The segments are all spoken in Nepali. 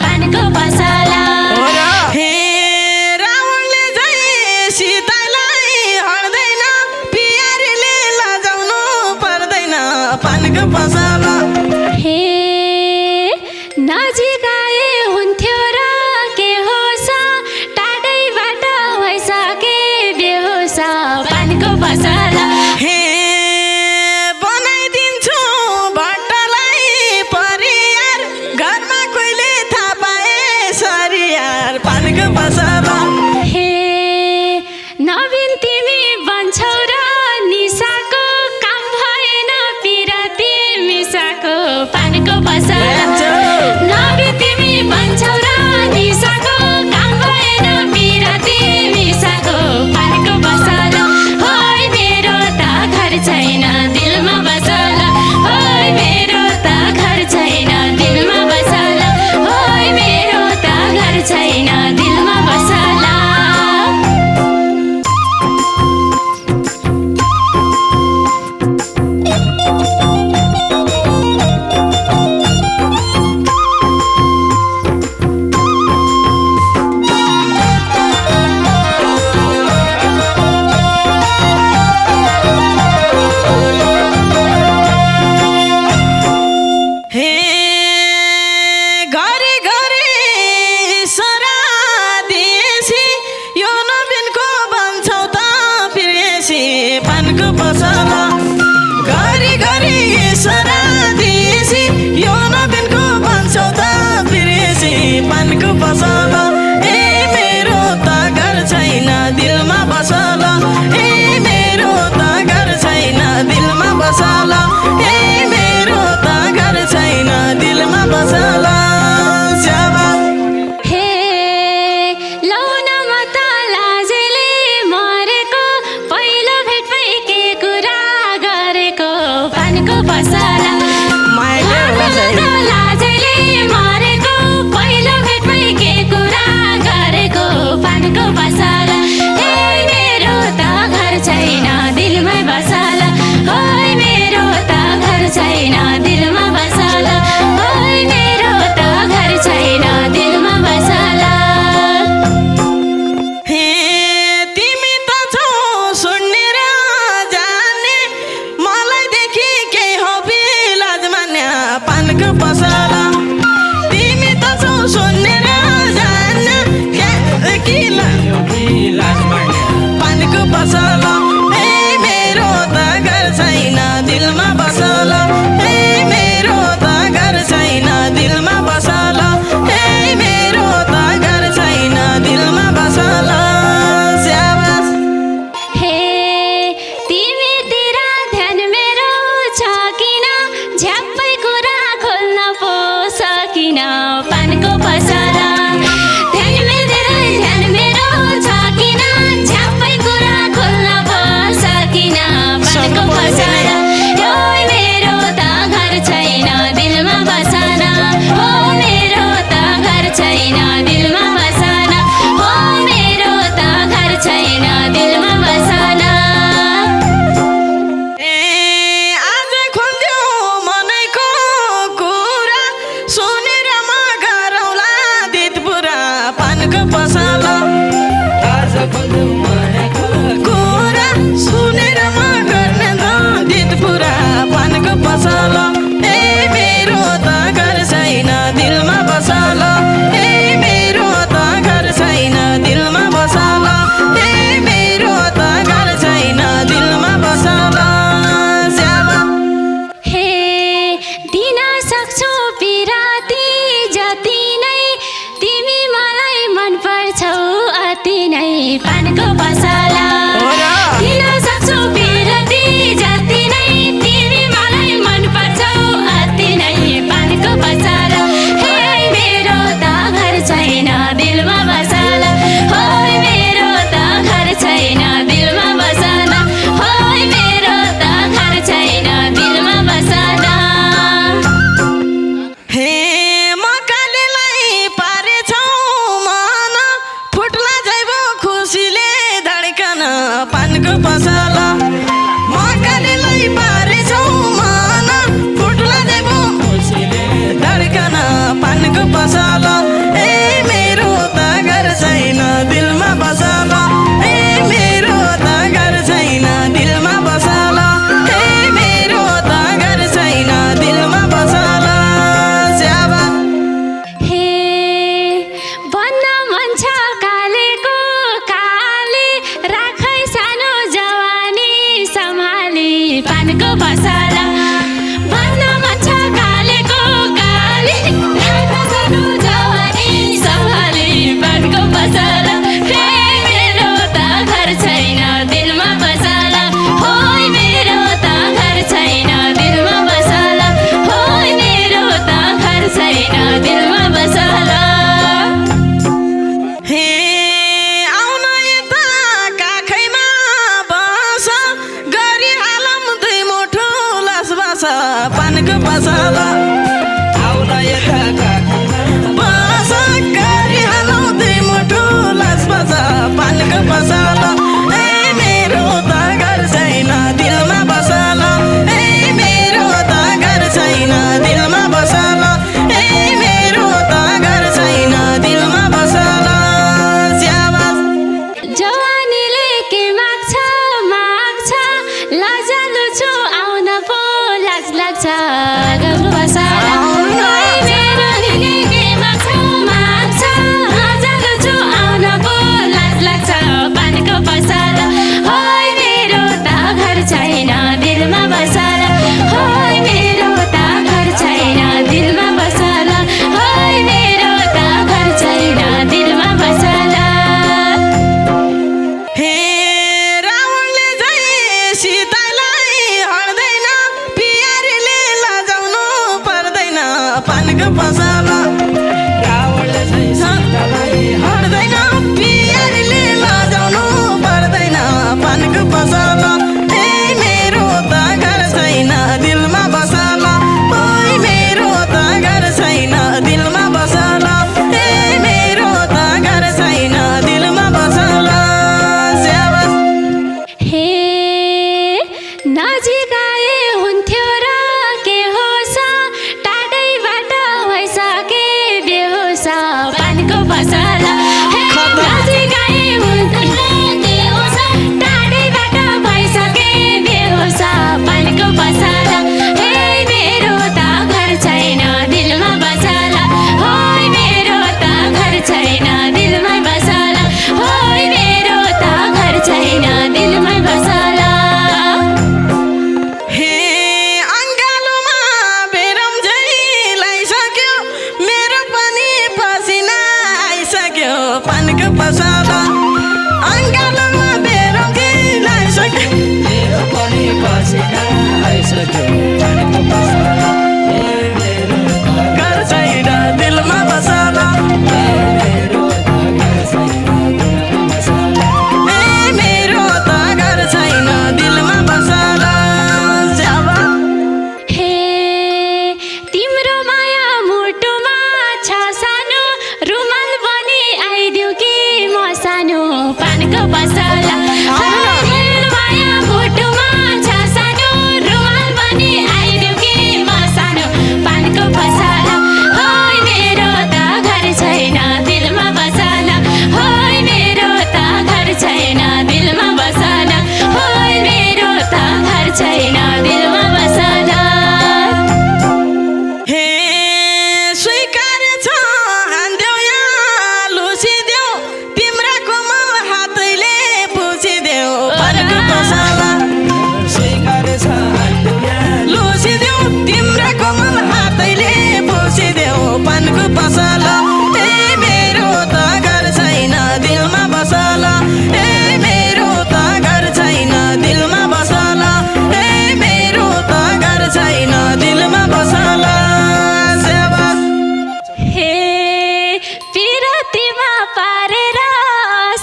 पानको पसला हे रावणले झै सीतालाई हड्दैन पियारीले लजाउनु पर्दैन पानको पसला हे नजिक आए हुन्थ्यो र के होस् टाढैबाट भइसके बेहोस पानको पसला हे बनाइदिन्छु भट्टलाई परियार घरमा कोहीले थाहा पाए सरियार पानको पसला हे नवीन तिमी बन्छौ र निसाको काम भएन पिरती मिसाको पानको पसला नवीन तिमी बन्छौ र निसाको काम भएन पिरती मिसाको पानको पसला होइ मेरो त घर छैन दिलमा बसला होइ मेरो त घर छैन दिलमा बसला होइ मेरो त घर छैन दिलमा बसला हे घरि घरि सरा दिएसी यो नवीनको भन्छौ त प्रियसी पानको पसला घरि घरि सरा दिएसी यो नवीनको भन्छौ त प्रियसी पानको पसला ए मेरो त घर छैन दिलमा बसला ए मेरो त घर छैन दिलमा बसला ए मेरो त घर छैन दिलमा बसला हे लौन म त लाजले मरेको पहिलो भेटमै के कुरा गरेको पानको पसला माइले लौन म त लाजले मरेको पहिलो भेटमै के कुरा गरेको पानको पसला हे मेरो त घर छैन दिलमै बसला होइ मेरो त घर छैन दिलमा बसला होइ मेरो त घर छैन दिलमा बसला हे तिमी त छौ सुन्ने र जाने मलाई देखि के हो बिलाज मान्या पानको पसला तिमी त छौ सुन्ने र जाने पानको पसला ए मेरो त घर छैन दिलमा बसला ए मेरो त घर छैन दिलमा बसला ए मेरो त घर छैन दिलमा बसला स्याबास हे तिमीतिर ध्यान मेरो छ किन झ्याप्पै कुरा खोल्न पो सकिन पानको पसला ध्यान मेरो छ किन झ्याप्पै कुरा खोल्न पो सकिन पानको पसला होइ मेरो त घर छैन दिलमा बसना हो मेरो त घर छैन दिलमा बसना हो मेरो त घर छैन दिलमा बसना ए आज खोल्थ्यौ मनैको कुरा सुनेर म गरौँला दितपुरा पानको पसला आज खोल्थ्यौ मनैको कुरा सुनेर म गर्ने त दितपुरा पानको पसला ए मेरो त घर छैन दिलमा बसला ए मेरो त घर छैन दिलमा बसला ए मेरो त घर छैन दिलमा बसला स्याबा हे दिन सक्छौ पिराती जति नै तिमी मलाई मन पर्छौ अति नै पानको पसला दिन सक्छौ पिराती जति नै तिमी मलाई मन पर्छौ अति नै पानको पसला हे मेरो त घर छैन दिलमा बसला होइ मेरो त घर छैन दिलमा बसला होइ मेरो त घर छैन दिलमा बसला हे मकालेलाई पारेछौ मन फुट्ला जैब खुसीले धड्कन पानको पसला आउला यता बस गरी हालौ दुई मुठो लास बस पानको पसला ए मेरो त घर छैन दिलमा बसला ए मेरो त घर छैन दिलमा बसला ए मेरो त घर छैन दिलमा बसला स्याबास जवानीले के माग्छ लजालु छु आउन पो लाज लाग्छ गाउँको बसाला ओइ मेरो दिलले के माग्छ लजालु छु आउन पो लाज लाग्छ पानको बसाला ओइ मेरो त घर छैन दिलमा बसाला ओइ मेरो त घर छैन दिलमा बसाला ओइ मेरो त घर छैन दिलमा बसाला हे रावणले झै सीतालाई हड्दैन पियारीले लजाउनु पर्दैन पानको पसला रावणले झै सीतालाई हड्दैन पियारीले लजाउनु पर्दैन पानको पसला ए मेरो त घर छैन दिलमा बसला ओइ मेरो त घर छैन दिलमा बसला ए मेरो त घर छैन दिलमा बसला स्याबास हे नजिक आए हुन्थ्यो र के होस् टाढैबाट भइसके बेहोस पानको बसाला हे नजिक आए हुन्थ्यो र के होस् टाढैबाट भइसके बेहोस पानको बसाला हे मेरो त घर छैन दिलमा बसाला ओइ मेरो त घर छैन दिलमा बसाला ओइ मेरो त घर छैन दिलमा बसाला हे अङ्गालोमा बेरम झै लाइसक्यो मेरो पनि पसिना आइसक्यो पानको पसला अङ्गालोमा बेरम झै लाइसक्यो मेरो पनि पसिना आइसक्यो पानको पसला ए मेरो त घर छैन दिलमा बसला मेरो त घर छैन दिलमा बसला ए मेरो त घर छैन दिलमा बसला स्याबा हे तिम्रो माया मुटुमा छ सानो रुमाल बनी आइदिउ कि म सानो पानको बसाला तिम्रो माया मुटुमा छ सानो रुमाल बनी आइदिउ कि म सानो पानको बसाला ओइ मेरो त घर छैन दिलमा बसाला ओइ मेरो त घर छैन दिलमा बसाला ओइ मेरो त घर छैन दिलमा बसाला हे स्वीकार छ हान्देऊ यहाँ लुसिदेऊ तिम्रा कोमल हातैले पुछिदेऊ पानको पसला स्वीकार छ हान्देऊ यहाँ लुसिदेऊ तिम्रा कोमल हातैले पुछिदेऊ पानको पसला ए मेरो त घर छैन दिलमा बसला ए मेरो त घर छैन दिलमा बसला ए मेरो त घर छैन दिलमा बसला स्याबास हे पिरतीमा पारेर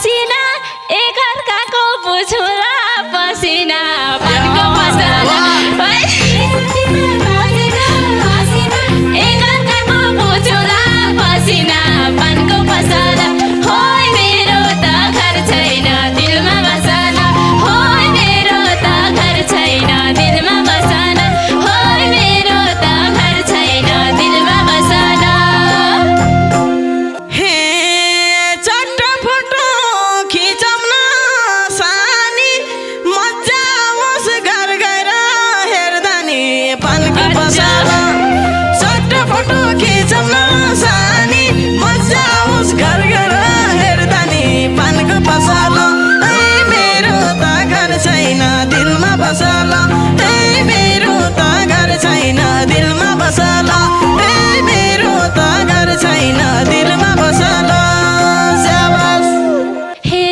सिना एकअर्काको बुझुला पसिना पानको बसाला एकअर्काको बुझुला पसिना पानको बसाला ओइ मेरो त घर छैन दिलमा बसाला ओइ मेरो त घर छैन दिलमा बसाला ओइ मेरो त घर छैन दिलमा बसाला हे चट्टफोटो खिचौँ न सानी मजा आओस् घर गएर हेर्दा नि पानको पसला चट्टफोटो खिचौँ न सानी मजा आओस् घर गएर हेर्दा नि पानको पसला ए मेरो त घर छैन दिलमा बसला ए मेरो त घर छैन दिलमा बसला ए मेरो त घर छैन दिलमा बसला स्याबास हे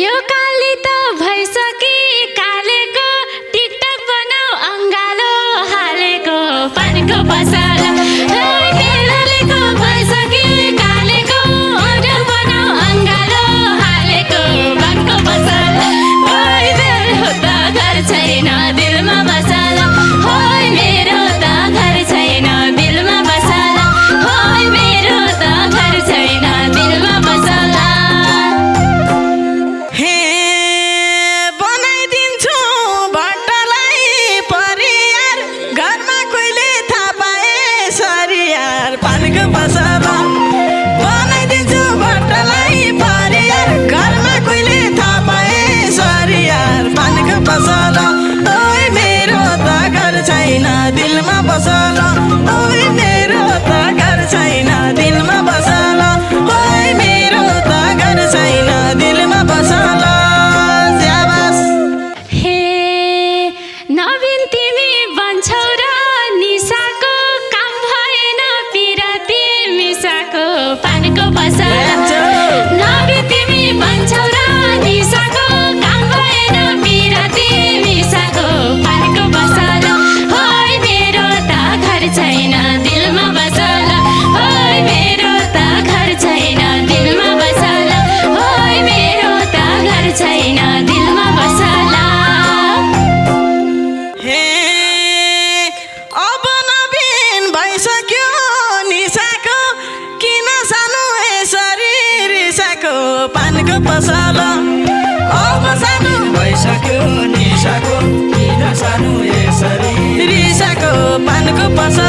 यो काली त भइसकी कालेको टिकटक बनाऊ अङ्गालो हालेको पानको बसाला कालेको भइसकी कालेको अर्डर बनाऊ अङ्गालो हालेको पानको बसाला ओइ मेरो त घर छैन दिलमा बसाला ओइ मेरो पसला अब सानो भइसक्यो निसाको किन सानो यसरी रिसाको पानको पसला